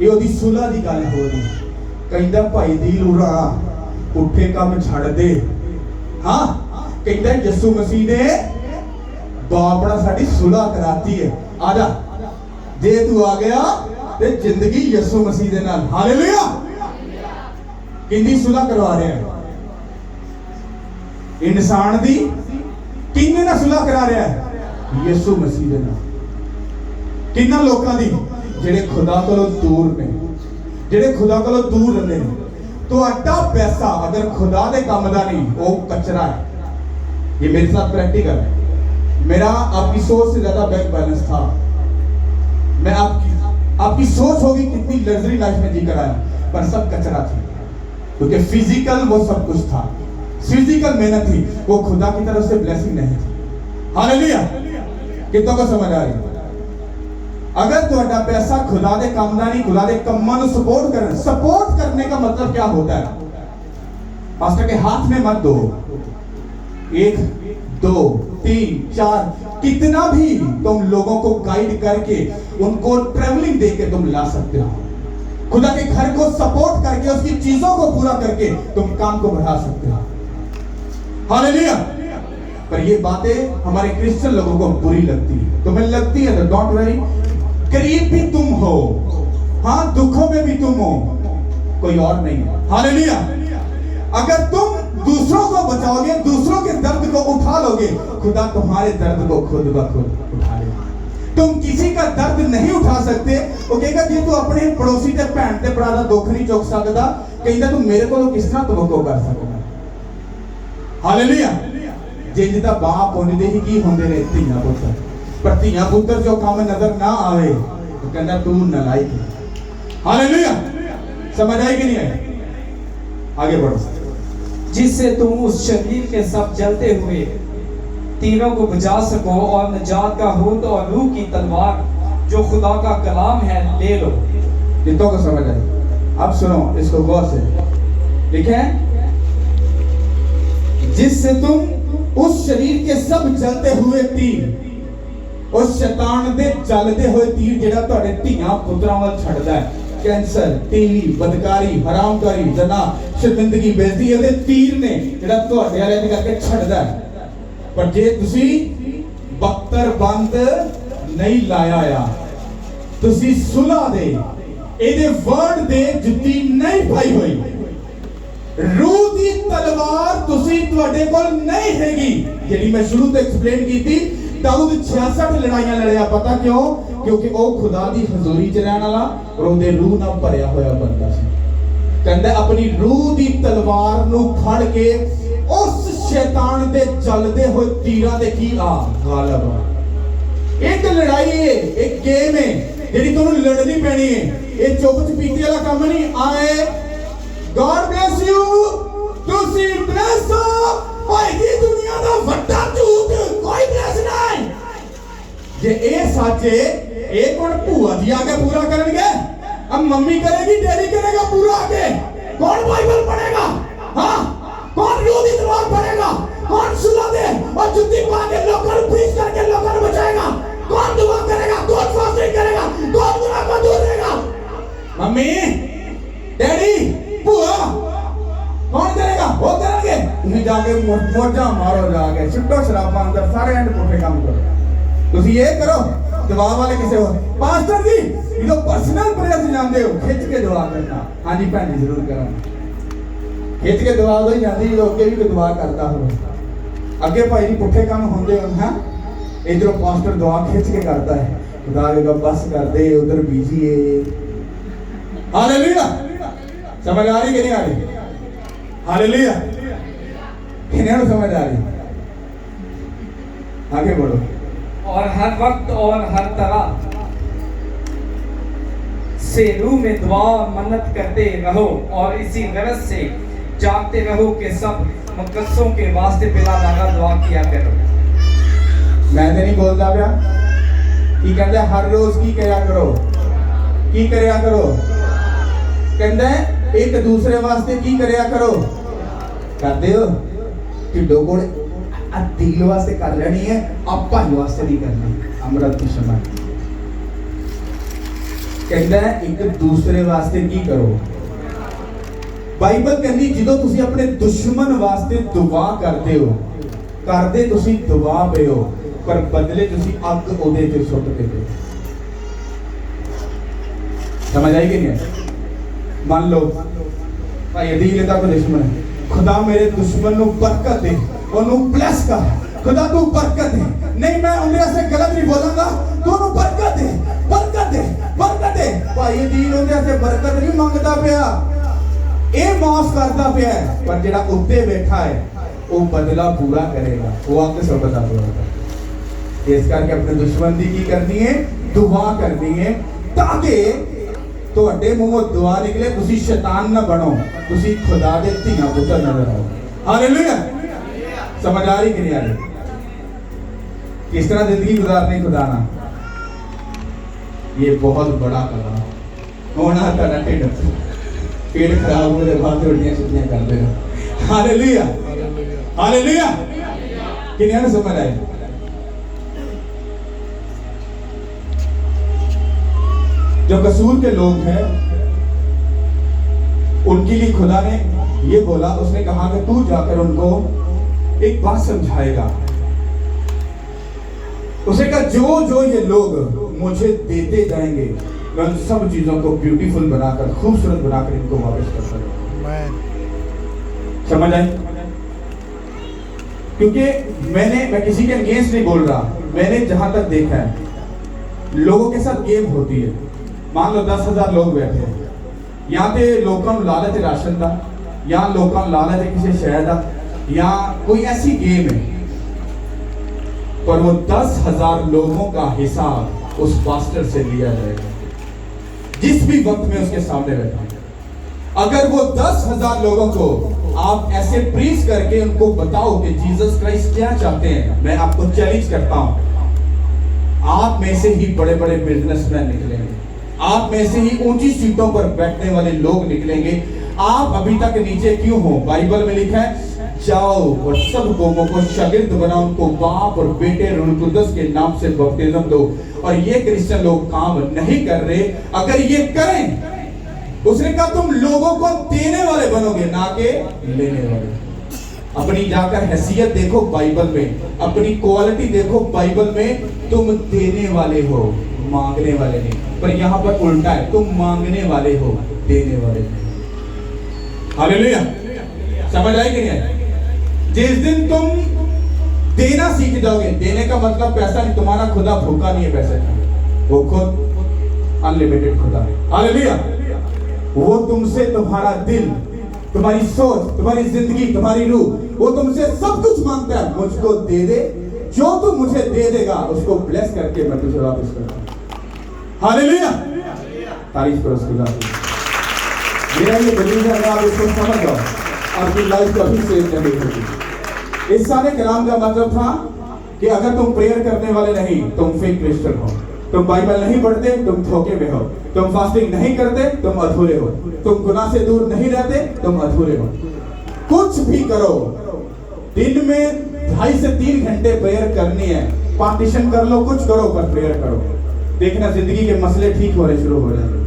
ये ओदी सुलह दी गल हो रही। कहंदा भाई दिल उड़ा उठे काम छड़ दे। हाँ कहंदा यीशु मसीह ने बापड़ा साडी सुलह कराती है, आजा जे तू आ गया ते जिंदगी यीशु मसीह दे नाल। हालेलुया। किंदी सुलह करवा रहे हैं? इंसान दी किन्ने ना सुलह करा रहा है? यीशु मसीह दे नाल। किन्ना लोकां दी जेड़े खुदा कोलों दूर ने, जेड़े खुदा कोलों दूर रहंदे ने। तो अड्डा पैसा अगर खुदा दे काम दा नहीं, वो कचरा है। ये मेरे साथ प्रैक्टिकल है। मेरा आपकी सोच से ज्यादा बैंक बैलेंस था। मैं आपकी सोच होगी कितनी लग्जरी लाइफ में जी कर आया, पर सब कचरा था, क्योंकि फिजिकल वो सब कुछ था, फिजिकल मेहनत थी, वो खुदा की तरफ से ब्लेसिंग नहीं थी। हालेलुया। कितनों को समझ आ रही? अगर तुम्हारा पैसा खुदा दे काम दा नहीं, खुदा दे कम्मां नूं सपोर्ट करने का मतलब क्या होता है? पास्टर के हाथ में मत दो, 1 2 3 4 कितना भी तुम लोगों को गाइड करके उनको ट्रेवलिंग देके तुम ला सकते हो। खुदा के घर को सपोर्ट करके, उसकी चीजों को पूरा करके तुम काम को बढ़ा सकते हो। हालेलुया। पर ये बातें हमारे क्रिश्चियन लोगों को बुरी लगती है। तुम्हें लगती है तो डोंट वरी, करीब भी तुम हो हाँ, दुखों में भी तुम हो, कोई और नहीं। हालेलुया। अगर तुम दूसरों को बचाओगे, दूसरों के दर्द को उठा लोगे, खुदा तुम्हारे दर्द को खुद ब खुद उठा लेगा। तुम किसी का दर्द नहीं उठा सकते। वो कहेगा जी तू अपने पड़ोसी ते भैन ते भरा दा दुख नहीं चुक सकता, कहता तू मेरे को किस तरह तवक्को कर सकता। हालेलुया। जिंज दा बाप होंदे ही की होंदे ने धीआं पुत्तर, पर धीआं पुत्तर जो काम नजर ना आवे तो कहता तू नालायक है। हालेलुया। समझ आई कि नहीं आई? आगे बढ़ो। जिससे तुम उस शरीर के सब जलते हुए तीरों को बुझा सको और निजात का होद और रूह की तलवार जो खुदा का कलाम है ले लो। कितनों को समझ आई? अब सुनो इसको गौर से। लिखे जिससे तुम उस शरीर के सब जलते हुए तीर, उस शैतान दे जलते हुए तीर जेड़ा तुहाडे धीआं पुत्तरां वल छड्डदा है, कैंसर, टीवी, बदकारी, हरामकारी, जना, शर्मिंदगी, बेइज्जती, ये तीर ने जेड़ा तुहाडे वाले ते करके छड्डदा है। पर जे तुसी बख्तर बंद नहीं लाया आ, तुसी सुलह दे एदे वर्ड दे जुत्ती नहीं पाई हुई, रूह दी तलवार तुसी तुहाडे कोल नहीं हैगी, जेड़ी मैं शुरू तो एक्सप्लेन की थी। दाऊद 66 लड़ाइयां लड़िया, पता क्यों? क्योंकि वो खुदा दी हजूरी च रहने वाला और उहदे रूह नाल भरिया होया बंदा सी। कहंदा अपनी रूह दी तलवार नू फड़ के उस शैतान दे चलदे होए तीरां दे की आ गालिब आ। एक लड़ाई है, एक गेम है जेड़ी तुहानू लड़नी पैनी है। ये चुप चपीते वाला काम नहीं। आए गॉड ब्लेस यू, तुसी ब्लेस हो भाई दी दुनिया दा वड्डा झूठ कोई ब्लेस नहीं। जे ए सच्चे एक कौन भूआ जी आके पूरा करेंगे, अब मम्मी करेगी, डैडी करेगा पूरा आके, कौन बाइबल पढ़ेगा? हाँ, कौन रूह दी तलवार पढ़ेगा? कौन सुला दे और जुत्ती पा के लोगों को प्रीच करके लोगों को बचाएगा? कौन दुआ करेगा? कौन फास्टिंग करेगा? कौन गुनाह को दूर करेगा? मम्मी, डैडी, भूआ, कौन करेगा? वो करेंगे। तुम जाके मोजा मारो, जाके छिट्टो शराबा अंदर सारे एंड पुठे काम करो। तुम ये करो, जवाब वाले किसे हो? पास्टर जी ये तो पर्सनल प्रेयर से जानते हो, खिंच के दुआ करना। हाँ जी भैन जी जरूर करा, खिंच के दुआ तो ही जाती जो अगे भी दुआ करता हो। अगे भाई जी पुठे काम होंगे हाँ, इधरों पास्टर दुआ खिंच के करता है, खुदा के बस कर दे, उधर बिजी है। हालेलुया। समझ आ रही कि नहीं आ रही? हालेलुया। किन्हें समझ आ रही? आगे बढ़ो। और हर वक्त और हर तरह से रूह में दुआ और मन्नत करते रहो और इसी गरज से जागते रहो कि सब मुकद्दसों के वास्ते बिला नागा दुआ किया करो। मैं तो नहीं बोलता पाया की कहते हर रोज की करा करो, की करया करो। कहते एक दूसरे वास्ते की करया करो, करते हो ढिडो कोल दिल वास्ते कर लेनी है, आप भाई वास्ते नहीं करनी। अमृत शमा कहता है एक दूसरे वास्ते की करो। बाइबल कहती जो तुसी अपने दुश्मन वास्ते दुआ करते हो, करते तुसी दुआ पे हो, पर बदले तुसी अग ओदे ते सुट के दो। समझ आई कि नहीं? मान लो भाई अदील दा कोई दुश्मन है, खुदा मेरे दुश्मन को बरकत दे, ओनू ब्लेस कर, खुदा तू बरकत दे। नहीं मैं उनके से गलत नहीं बोलूंगा, तू ओनू बरकत दे, बरकत दे, बरकत दे। भाई अदील उनके से बरकत नहीं मांगता पिया, ए माफ करता पिया, पर जेड़ा उत्ते बैठा है वो बदला पूरा करेगा, वो आपके सब बता पूरा। इस करके अपने दुश्मन दी की करनी है, दुआ करनी है, ताकि ਤੁਹਾਡੇ ਮੂੰਹੋਂ ਦੁਆ ਨਿਕਲੇ, ਤੁਸੀਂ शैतान ना बनो, ਤੁਸੀਂ खुदा ਦੇ ਧੀਆਂ ਪੁੱਤਰ नजर आओ। हालेलुया। समझ आ रही कि नहीं आ रही? किस तरह जिंदगी गुजारनी खुदा ना, ये बहुत बड़ा कला होना। तेरा पेट खराब होने के बाद उल्टियां सुल्टियां करते हो। Hallelujah, hallelujah. किन्हें समझ आई? जो कसूर के लोग हैं उनके लिए खुदा ने ये बोला, उसने कहा कि तू जाकर उनको एक बात समझाएगा। उसने कहा जो जो ये लोग मुझे देते जाएंगे मैं उन सब चीजों को ब्यूटीफुल बनाकर, खूबसूरत बनाकर इनको वापस कर सकूं। समझ आए? क्योंकि मैं किसी के अगेंस्ट नहीं बोल रहा, मैंने जहां तक देखा है लोगों के साथ गेम होती है। मान लो 10,000 लोग बैठे हैं, यहाँ पे लोगों को लालच है राशन का, यहाँ लोगों को लालच है किसी शहर का, यहाँ कोई ऐसी गेम है, पर वो 10,000 लोगों का हिसाब उस पास्टर से लिया जाएगा जिस भी वक्त में उसके सामने बैठा। अगर वो 10,000 लोगों को आप ऐसे प्रीच करके उनको बताओ कि जीसस क्राइस्ट क्या चाहते हैं, मैं आपको चैलेंज करता हूं, आप में से ही बड़े बड़े बिजनेसमैन निकलेंगे, आप में से ही ऊंची सीटों पर बैठने वाले लोग निकलेंगे। आप अभी तक नीचे क्यों हो? बाइबल में लिखा है, जाओ और सब कौमों को शागिर्द बनाओ, उनको बाप और बेटे रूह कुदस के नाम से बपतिस्म दो। और ये क्रिश्चियन लोग काम नहीं कर रहे। अगर ये करें, उसने कहा तुम लोगों को देने वाले बनोगे, ना के लेने वाले। अपनी जाकर हैसियत देखो बाइबल में, अपनी क्वालिटी देखो बाइबल में, तुम देने वाले हो, मांगने वाले नहीं। पर यहाँ पर उल्टा है, तुम मांगने वाले हो, देने वाले नहीं। हालेलुया, समझ आई कि नहीं? जिस दिन तुम देना सीख जाओगे, देने का मतलब पैसा नहीं, तुम्हारा खुदा भूखा नहीं है पैसे का, वो खुद अनलिमिटेड खुदा है। हालेलुया, वो तुमसे तुम्हारा दिल, तुम्हारी सोच, तुम्हारी जिंदगी, तुम्हारी रूह, वो तुमसे सब कुछ मांगता है। मुझको दे दे, जो तू मुझे दे देगा उसको ब्लेस करके मैं तुझे वापस करूंगा। हालेलुया, तारीफ करो खुदा की। मेरा ये बिलीव है, अगर आप इसको समझ जाओ, आपकी लाइफ कभी सेव नहीं होगी। इस सारे कलाम का मतलब था कि अगर तुम प्रेयर करने वाले नहीं, तुम फेक क्रिश्चियन हो, तुम बाइबल नहीं पढ़ते, तुम धोखे में हो, तुम फास्टिंग नहीं करते, तुम अधूरे हो, तुम गुनाह से दूर नहीं रहते, तुम अधूरे हो। कुछ भी करो, दिन में 2.5 से 3 घंटे प्रेयर करनी है, पार्टीशन कर लो, कुछ करो पर प्रेयर करो। देखना जिंदगी के मसले ठीक होने शुरू हो जाएंगे।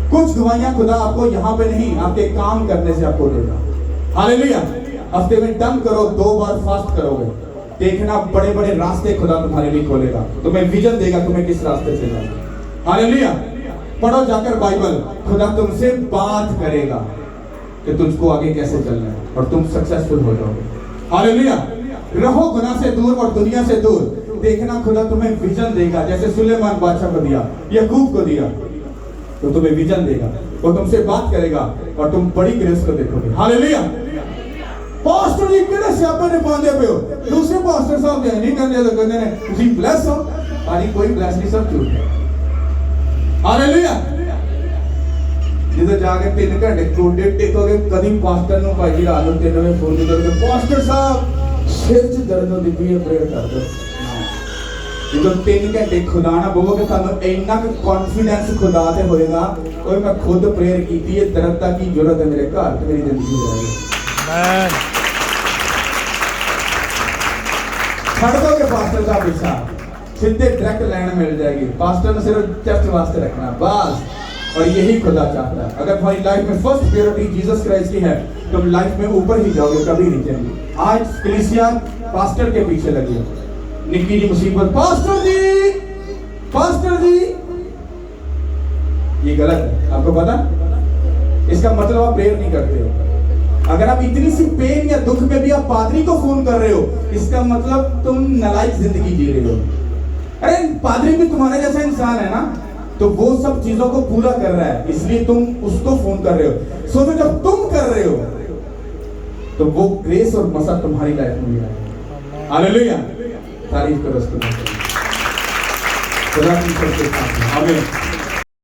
कुछ दुआइयां खुदा आपको यहाँ पे नहीं, आपके काम करने से आपको देगा। हालेलुया, हफ्ते में दम करो, 2 बार फास्ट करोगे, देखना बड़े बड़े रास्ते खुदा तुम्हारे लिए खोलेगा, तुम्हें विजन देगा तुम्हें किस रास्ते से जाना। हालेलुया, पढ़ो जाकर बाइबल, खुदा तुमसे बात करेगा कि तुझको आगे कैसे चलना है और तुम सक्सेसफुल हो जाओगे। हालेलुया, रहो गुनाह से दूर और दुनिया से दूर, देखना खुदा तुम्हें विजन देगा, जैसे सुलेमान बादशाह को दिया, याकूब को दिया, तो तुम्हें विजन देगा, वो तुमसे बात करेगा और तुम बड़ी ग्रेस को देखोगे। हालेलुया, पास्टर जी केड़े स्यापे ने पांदे पे हो, दूसरे पास्टर साहब ने नहीं करने तो कहते ने तुसी ब्लेस हो, तारी कोई ब्लेस नहीं, सब झूठ है। हालेलुया, जिधर जाके 3 घंटे कोडे टेकोगे, कभी पास्टर नु भाई जी रात ਨੂੰ 3 ਵਜੇ ਫੋਨ करके पास्टर साहब सिर च दर्द होती पई है, प्रेयर कर दो। ਜਦੋਂ 3 ਘੰਟੇ ਖੁਦਾ ਨਾਲ ਬੋਲੋਗੇ ਤੁਹਾਨੂੰ ਇੰਨਾ ਕੁ ਕੌਨਫੀਡੈਂਸ ਖੁਦਾ ਤੇ ਹੋਏਗਾ, ਓਏ ਮੈਂ ਖੁਦ ਪ੍ਰੇਅਰ ਕੀਤੀ ਹੈ, ਦਰਦ ਦਾ ਕੀ ਜ਼ਰੂਰਤ ਹੈ ਮੇਰੇ ਘਰ ਤੇ ਮੇਰੀ ਜ਼ਿੰਦਗੀ ਦੇ ਰਹੀ। ਆਮੇਨ। ਛੱਡ ਦੋਗੇ ਪਾਸਟਰ ਦਾ ਪਿੱਛਾ, सीधे डायरेक्ट लाइन मिल जाएगी। पास्टर ने सिर्फ चर्च वास्ते रखना बस, और यही खुदा चाहता है। अगर तुम्हारी लाइफ में फर्स्ट प्रायोरिटी जीसस क्राइस्ट की है, तुम लाइफ में ऊपर ही जाओगे, कभी नीचे नहीं। आज कलीसिया पास्टर के पीछे लगी है, निक्की जी मुसीबत, पास्टर जी, ये गलत है, आपको पता? इसका मतलब आप प्रेयर नहीं करते हो। अगर आप इतनी सी पेन या दुख में भी आप पादरी को फोन कर रहे हो, इसका मतलब तुम नालायक जिंदगी जी रहे हो। अरे पादरी भी तुम्हारे जैसा इंसान है ना, तो वो सब चीजों को पूरा कर रहा है, इसलिए तुम उसको फोन कर रहे हो। सोचो जब तुम कर रहे हो तो वो ग्रेस और मसा तुम्हारी लाइफ में भी आएगा। हालेलुया, तारीफ करो उसको। खुदा की सबके साथ। आमीन।